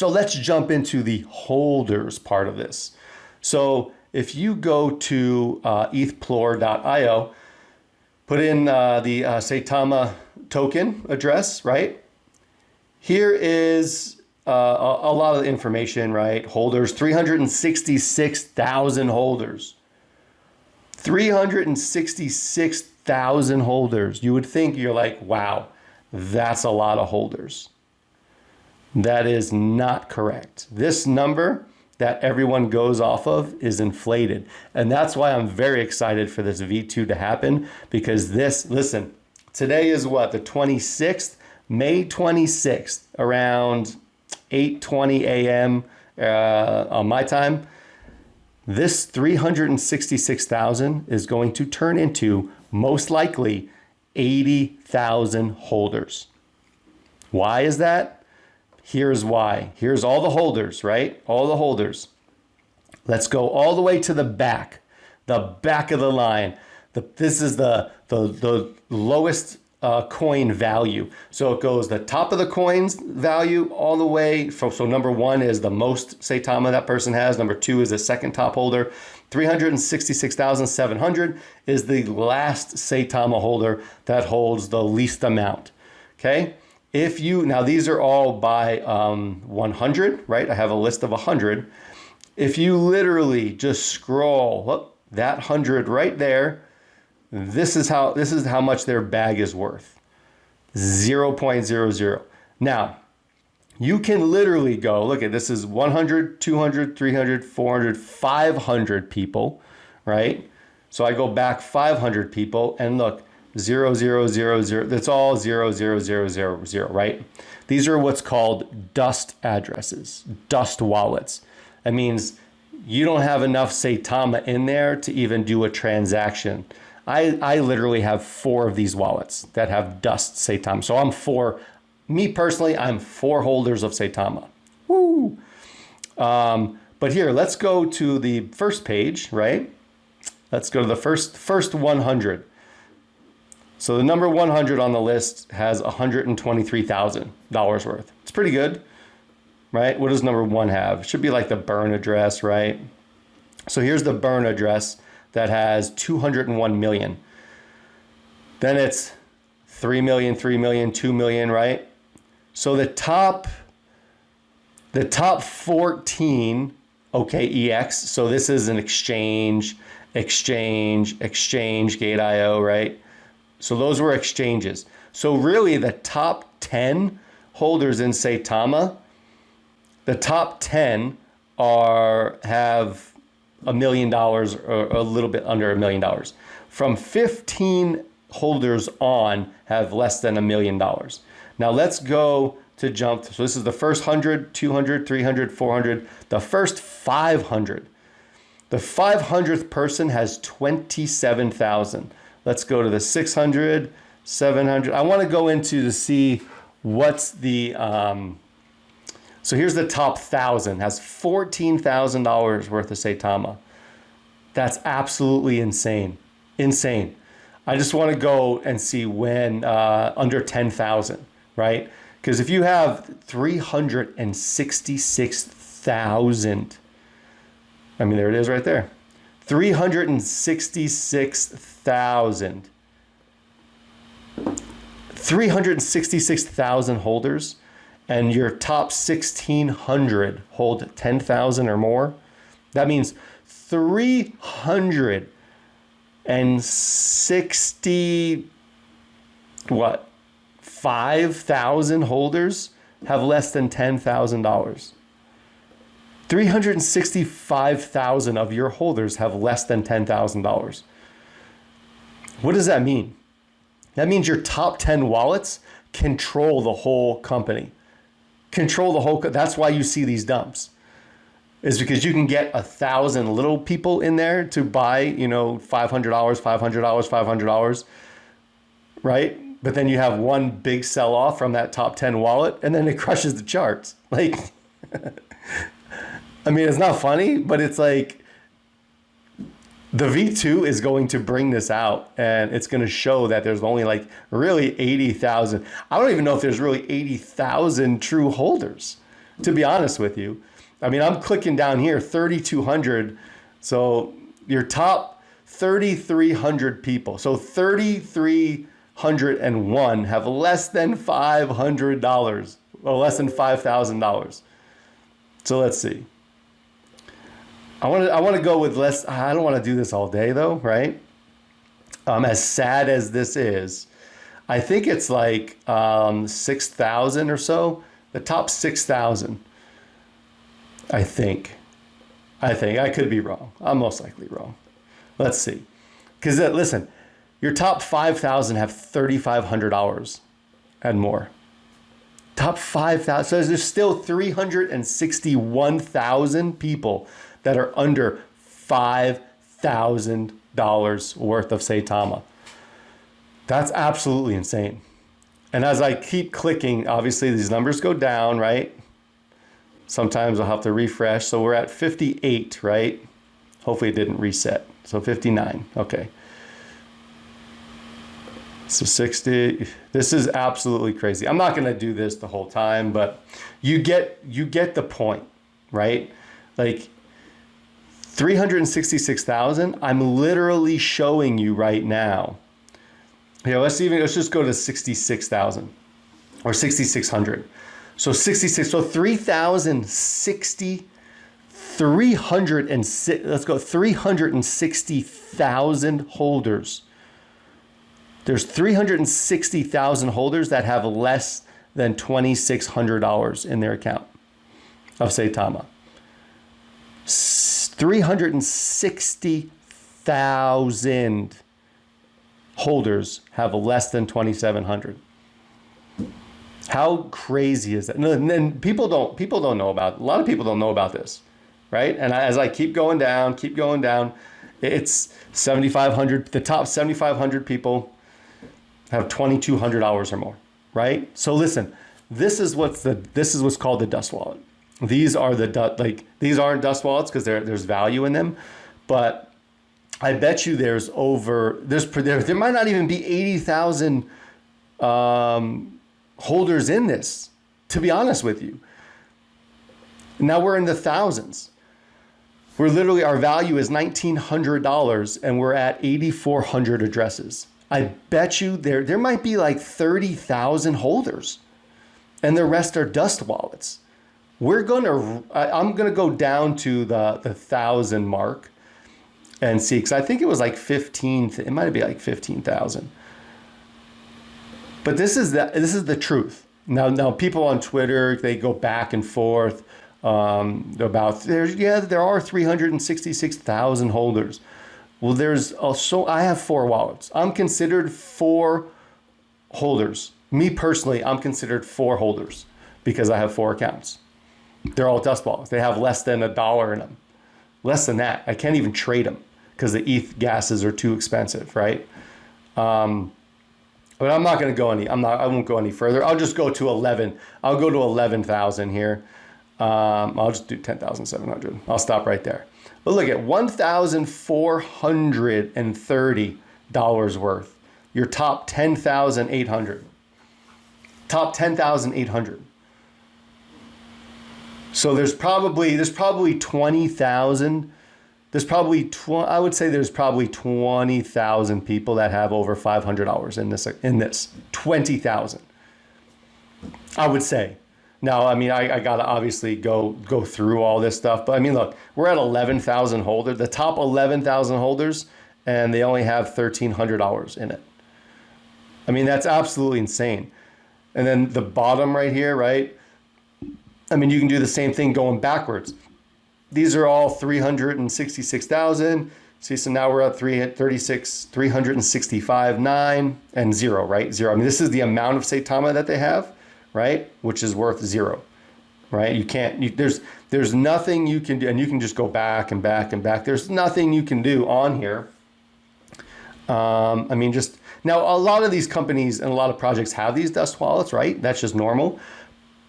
So let's jump into the holders part of this. So if you go to ethplore.io, put in the Saitama token address, right? Here is a lot of information, right? Holders, 366,000 holders. 366,000 holders. You would think, you're like, wow, that's a lot of holders. That is not correct. This number that everyone goes off of is inflated. And that's why I'm very excited for this V2 to happen, because this, listen, today is what, the 26th, May 26th, around 8:20 a.m. On my time. This 366,000 is going to turn into, most likely, 80,000 holders. Why is that? Here's why. Here's all the holders, right? All the holders. Let's go all the way to the back of the line. This is the lowest coin value. So it goes the top of the coin's value all the way. So number one is the most Saitama that person has. Number two is the second top holder. 366,700 is the last Saitama holder that holds the least amount. Okay. If you, now these are all by 100, right? I have a list of 100. If you literally just scroll up that 100 right there, this is how much their bag is worth. 0.00. Now, you can literally go, look at this is 100, 200, 300, 400, 500 people, right? So I go back 500 people and look, 0, 0, 0, 0. That's all 0, 0, 0, 0, 0, right? These are what's called dust addresses, dust wallets. That means you don't have enough Saitama in there to even do a transaction. I literally have 4 of these wallets that have dust Saitama. So me personally, I'm 4 holders of Saitama. Woo! But here, let's go to the first page, right? Let's go to the first 100. So the number 100 on the list has $123,000 worth. It's pretty good, right? What does number 1 have? It should be like the burn address, right? So here's the burn address that has 201 million. Then it's 3 million, 3 million, 2 million, right? So the top 14, OKEX, so this is an exchange, Gate.io, right? So those were exchanges. So really the top 10 holders in Saitama, the top 10 have $1 million or a little bit under $1 million. From 15 holders on have less than $1 million. Now let's go to jump. So this is the first 100, 200, 300, 400, the first 500. The 500th person has 27,000. Let's go to the 600, 700. I want to go into to see what's the, so here's the top 1,000, has $14,000 worth of Saitama. That's absolutely insane. Insane. I just want to go and see when under 10,000, right? Because if you have 366,000, I mean, there it is right there. 366,000. 366,000 holders, and your top 1,600 hold 10,000 or more. That means 360, 5,000 holders have less than $10,000. 365,000 of your holders have less than $10,000. What does that mean? That means your top 10 wallets control the whole company. That's why you see these dumps. Is because you can get 1,000 little people in there to buy, $500, $500, right? But then you have one big sell-off from that top 10 wallet, and then it crushes the charts. Like, I mean, it's not funny, but it's like the V2 is going to bring this out, and it's going to show that there's only like really 80,000. I don't even know if there's really 80,000 true holders, to be honest with you. I mean, I'm clicking down here, 3,200. So your top 3,300 people. So 3,301 have less than $500 or less than $5,000. So let's see. I want to go with less. I don't want to do this all day though, right? As sad as this is, I think it's like 6,000 or so. The top 6,000. I think. I could be wrong. I'm most likely wrong. Let's see. Because listen, your top 5,000 have $3,500 and more. Top 5,000. So there's still 361,000 people that are under $5,000 worth of Saitama. That's absolutely insane. And as I keep clicking, obviously these numbers go down, right? Sometimes I'll have to refresh. So we're at 58, right? Hopefully it didn't reset. So 59, okay. So 60, this is absolutely crazy. I'm not gonna do this the whole time, but you get the point, right? Like 366,000, I'm literally showing you right now. Here, let's just go to 66,000 or 6,600. So 66, so 3,060, 306, let's go 360,000 holders. There's 360,000 holders that have less than $2,600 in their account of Saitama. 360,000 holders have less than 2,700. How crazy is that? And then people don't know about, a lot of people don't know about this, right? And as I keep going down, it's 7,500, the top 7,500 people have $2,200 or more, right? So listen, this is what's called the dust wallet. These are these aren't dust wallets because there's value in them, but I bet you there might not even be 80,000 holders in this, to be honest with you. Now we're in the thousands. We're literally, our value is $1,900 and we're at 8,400 addresses. I bet you there might be like 30,000 holders and the rest are dust wallets. I'm gonna go down to the 1,000 mark and see, because I think it was like 15, it might be like 15,000. But this is the truth. Now people on Twitter, they go back and forth about there are 366,000 holders. Well, there's also, I have 4 wallets. I'm considered 4 holders. Me personally, I'm considered 4 holders because I have 4 accounts. They're all dust wallets. They have less than $1 in them. Less than that. I can't even trade them because the ETH gases are too expensive, right? But I'm not going to go I won't go any further. I'll just go to 11. I'll go to 11,000 here. I'll just do 10,700. I'll stop right there. But look at $1,430 worth. Your top 10,800. Top 10,800. So there's probably 20,000. I would say there's probably 20,000 people that have over $500 in this. 20,000. I would say. Now, I mean, I gotta obviously go through all this stuff, but I mean, look, we're at 11,000 holders, the top 11,000 holders, and they only have $1,300 in it. I mean, that's absolutely insane. And then the bottom right here, right? I mean, you can do the same thing going backwards. These are all 366,000. See, so now we're at 365,9 and 0, right? 0. I mean, this is the amount of Saitama that they have, right? Which is worth 0, right? You can't, there's nothing you can do, and you can just go back and back and back. There's nothing you can do on here. I mean, just, now a lot of these companies and a lot of projects have these dust wallets, right? That's just normal.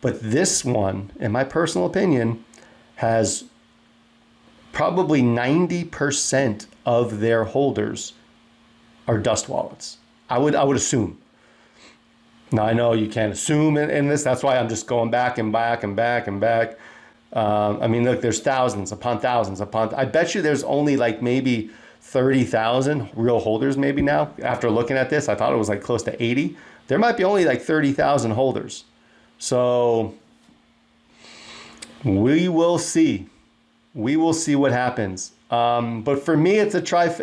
But this one, in my personal opinion, has probably 90% of their holders are dust wallets. I would assume. Now, I know you can't assume in this. That's why I'm just going back and back and back and back. I mean, look, there's thousands upon thousands upon. I bet you there's only like maybe 30,000 real holders maybe now. After looking at this, I thought it was like close to 80. There might be only like 30,000 holders. So we will see. We will see what happens. But for me, it's a trifecta.